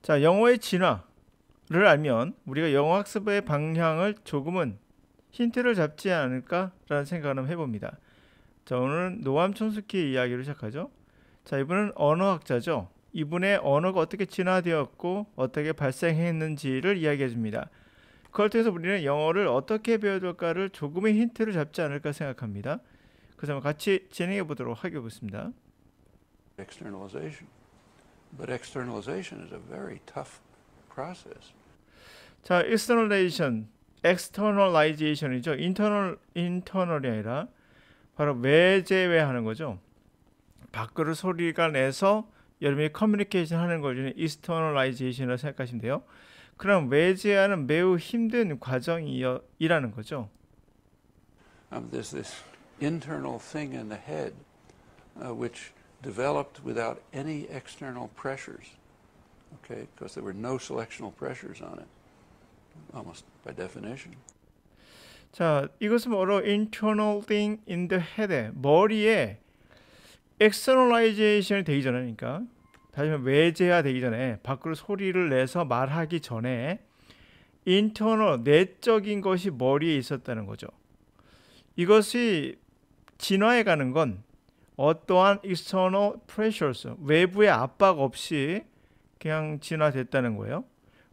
자, 영어의 진화를 알면 우리가 영어 학습의 방향을 조금은 힌트를 잡지 않을까라는 생각을 한번 해봅니다. 자, 오늘은 노암 촘스키의 이야기를 시작하죠. 자, 이분은 언어학자죠. 이분의 언어가 어떻게 진화되었고 어떻게 발생했는지를 이야기해 줍니다. 그걸 통해서 우리는 영어를 어떻게 배워야 될까를 조금의 힌트를 잡지 않을까 생각합니다. 그래서 한번 같이 진행해 보도록 하겠습니다. Externalization. But externalization is a very tough process. 자, externalization이죠. internal이 아니라 바로 외제외하는 거죠. 밖으로 소리가 내서 여러분이 커뮤니케이션 하는 걸 externalization이라고 생각하시면 돼요. 그럼 외제하는 매우 힘든 과정이라는 거죠. There's this internal thing in the head which developed without any external pressures, okay? Because there were no selectional pressures on it, almost by definition. 자, 이것은 뭐로 internal thing in the head, 머리에 externalization이 되기 전에, 그러니까 다시 말하면 외제화 되기 전에, 밖으로 소리를 내서 말하기 전에 internal, 내적인 것이 머리에 있었다는 거죠. 이것이 진화해 가는 건 어떠한 external pressures, 외부의 압박 없이 그냥 진화됐다는 거예요.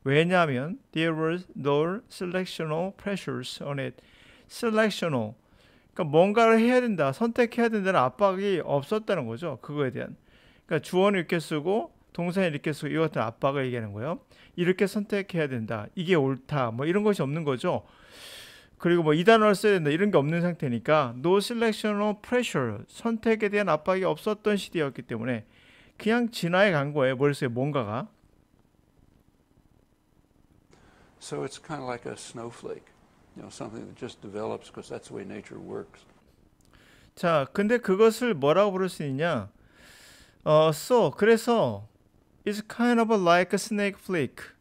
왜냐하면 there was no selectional pressures on it. selectional, 그러니까 뭔가를 해야 된다, 선택해야 된다는 압박이 없었다는 거죠. 그거에 대한. 그러니까 주어는 이렇게 쓰고 동사는 이렇게 쓰고 이 같은 압박을 얘기하는 거예요. 이렇게 선택해야 된다, 이게 옳다, 뭐 이런 것이 없는 거죠. 그리고 뭐 이 단어를 써야 된다 이런 게 없는 상태니까 no selectional pressure, 선택에 대한 압박이 없었던 시대였기 때문에 그냥 진화해 간 거예요. 머릿속에 뭔가가. So it's kind of like a snowflake, something that just develops because that's the way nature works. 자, 근데 그것을 뭐라고 부를 수 있냐? 그래서 it's kind of like a snake flake.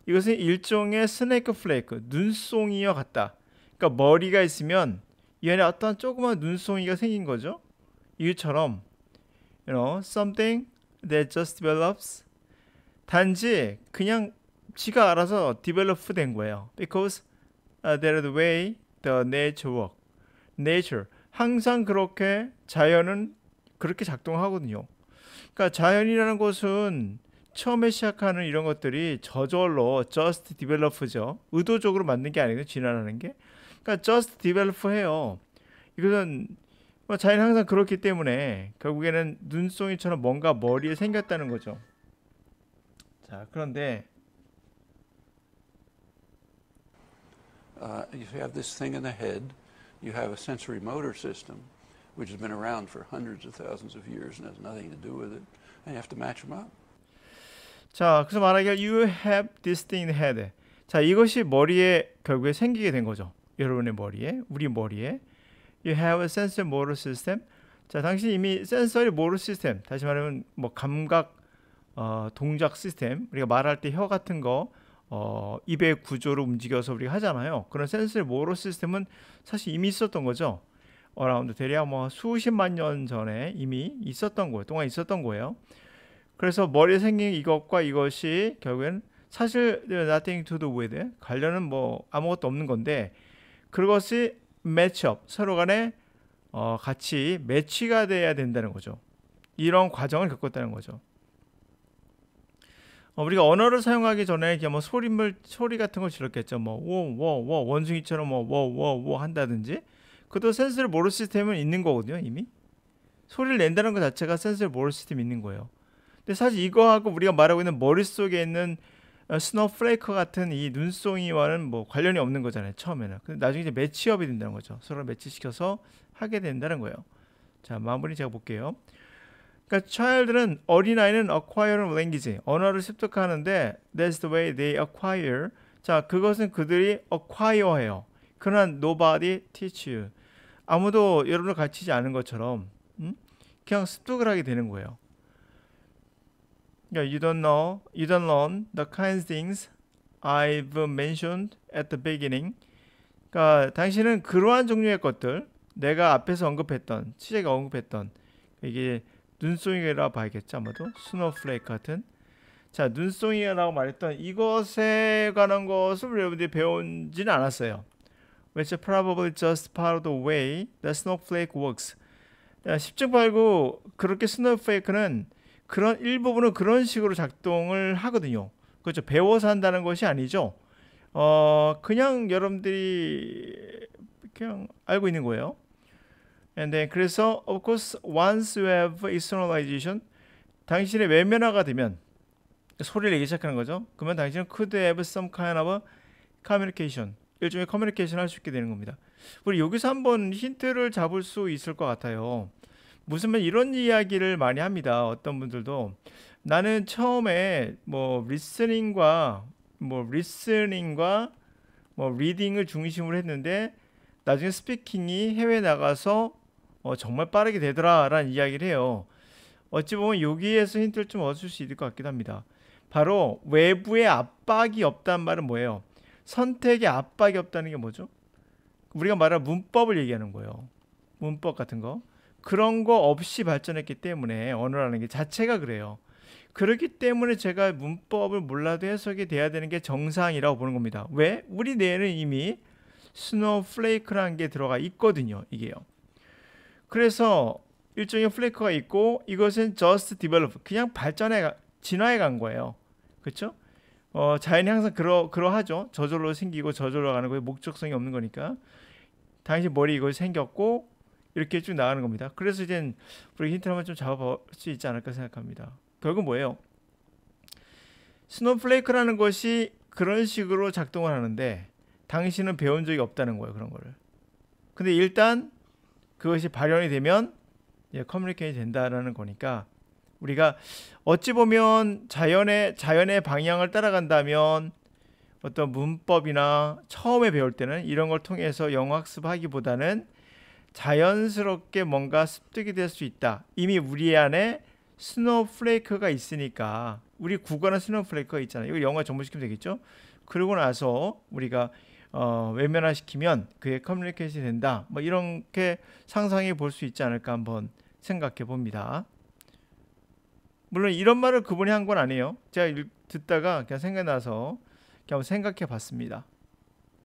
이것은 일종의 스네이크 플레이크, 눈송이와 같다. 그러니까 머리가 있으면 이 안에 어떤 조그만 눈송이가 생긴 거죠. 이처럼 something that just develops. 단지 그냥 지가 알아서 develop 된 거예요. Because that's the way the nature works. nature, 항상 그렇게 자연은 그렇게 작동하거든요. 그러니까 자연이라는 것은 처음에 시작하는 이런 것들이 저절로 just develop죠. 의도적으로 만든 게 아니거든요. 진화라는 게. 그러니까 just develop 해요. 이것은 자연이 항상 그렇기 때문에 결국에는 눈송이처럼 뭔가 머리에 생겼다는 거죠. 자, 그런데 You have this thing in the head, you have a sensory motor system which has been around for hundreds of thousands of years and has nothing to do with it, and you have to match them up. 자, 그래서 말하기가 you have this thing in the head. 자, 이것이 머리에 결국에 생기게 된 거죠. 여러분의 머리에, 우리 머리에 you have a sensory motor system. 자, 당신 이미 sensory motor system, 다시 말하면 뭐 감각 동작 시스템, 우리가 말할 때 혀 같은 거 입의 구조를 움직여서 우리가 하잖아요. 그런 sensory motor 시스템은 사실 이미 있었던 거죠. 어라운드 대략 뭐 수십만 년 전에 이미 있었던 거예요. 동안 있었던 거예요. 그래서 머리에 생긴 이것과 이것이 결국엔 사실 nothing to do with, 관련은 뭐 아무것도 없는 건데 그것이 match up, 서로 간에 같이 매치가 돼야 된다는 거죠. 이런 과정을 겪었다는 거죠. 우리가 언어를 사용하기 전에 그냥 뭐 소리 같은 걸 질렀겠죠. 뭐 워워워 원숭이처럼 뭐 워워워 한다든지. 그것도 센서리 모터 시스템은 있는 거거든요. 이미 소리를 낸다는 것 자체가 센서리 모터 시스템이 있는 거예요. 근데 사실 이거하고 우리가 말하고 있는 머릿속에 있는 스노우플레이크 같은 이 눈송이와는 뭐 관련이 없는 거잖아요. 처음에는. 근데 나중에 이제 매치업이 된다는 거죠. 서로 매치시켜서 하게 된다는 거예요. 자, 마무리 제가 볼게요. 그러니까 child는, 어린아이는 acquire language, 언어를 습득하는데 that's the way they acquire. 자, 그것은 그들이 acquire 해요. 그러나 nobody teach you. 아무도 여러분을 가르치지 않은 것처럼 그냥 습득을 하게 되는 거예요. You don't learn the kind of things I've mentioned at the beginning. 그러니까 당신은 그러한 종류의 것들, 내가 앞에서 언급했던, 치제가 언급했던, 이게 눈송이라 봐야겠죠, 아마도 스노우플레이크 같은. 자, 눈송이라고 말했던 이것에 관한 것을 여러분들이 배우지는 않았어요. Which is probably just part of the way the snowflake works. 10중 8구 그렇게 스노우플레이크는 그런 일부분은 그런 식으로 작동을 하거든요. 그렇죠. 배워서 한다는 것이 아니죠. 그냥 여러분들이 그냥 알고 있는 거예요. And then 그래서 of course once you have externalization, 당신의 외면화가 되면 소리를 내기 시작하는 거죠. 그러면 당신은 could have some kind of communication, 일종의 커뮤니케이션 할 수 있게 되는 겁니다. 우리 여기서 한번 힌트를 잡을 수 있을 것 같아요. 무슨 말 이런 이야기를 많이 합니다. 어떤 분들도 나는 처음에 뭐 리스닝과 리딩을 중심으로 했는데 나중에 스피킹이 해외 나가서 정말 빠르게 되더라라는 이야기를 해요. 어찌 보면 여기에서 힌트를 좀 얻을 수 있을 것 같기도 합니다. 바로 외부의 압박이 없다는 말은 뭐예요? 선택의 압박이 없다는 게 뭐죠? 우리가 말하는 문법을 얘기하는 거예요. 문법 같은 거. 그런 거 없이 발전했기 때문에 언어라는 게 자체가 그래요. 그렇기 때문에 제가 문법을 몰라도 해석이 돼야 되는 게 정상이라고 보는 겁니다. 왜? 우리 뇌에는 이미 스노우플레이크라는 게 들어가 있거든요. 이게요. 그래서 일종의 플레이크가 있고 이것은 just develop, 그냥 진화해 간 거예요. 그렇죠? 자연이 항상 그러하죠. 저절로 생기고 저절로 가는 거에 목적성이 없는 거니까. 당신 머리 이거 생겼고 이렇게 쭉 나가는 겁니다. 그래서 이제 우리 힌트를 한번 좀 잡아볼 수 있지 않을까 생각합니다. 결국 뭐예요? 스노우플레이크라는 것이 그런 식으로 작동을 하는데 당신은 배운 적이 없다는 거예요. 그런 거를. 근데 일단 그것이 발현이 되면 커뮤니케이션이 된다라는 거니까 우리가 어찌 보면 자연의 방향을 따라간다면 어떤 문법이나 처음에 배울 때는 이런 걸 통해서 영어 학습하기보다는 자연스럽게 뭔가 습득이 될 수 있다. 이미 우리 안에 스노우플레이크가 있으니까 우리 국어는 스노우플레이크가 있잖아요. 이거 영어에 접목시키면 되겠죠. 그러고 나서 우리가 외면화시키면 그게 커뮤니케이션이 된다. 뭐 이렇게 상상해 볼 수 있지 않을까 한번 생각해 봅니다. 물론 이런 말을 그분이 한 건 아니에요. 제가 듣다가 그냥 생각나서 그냥 한번 생각해 봤습니다.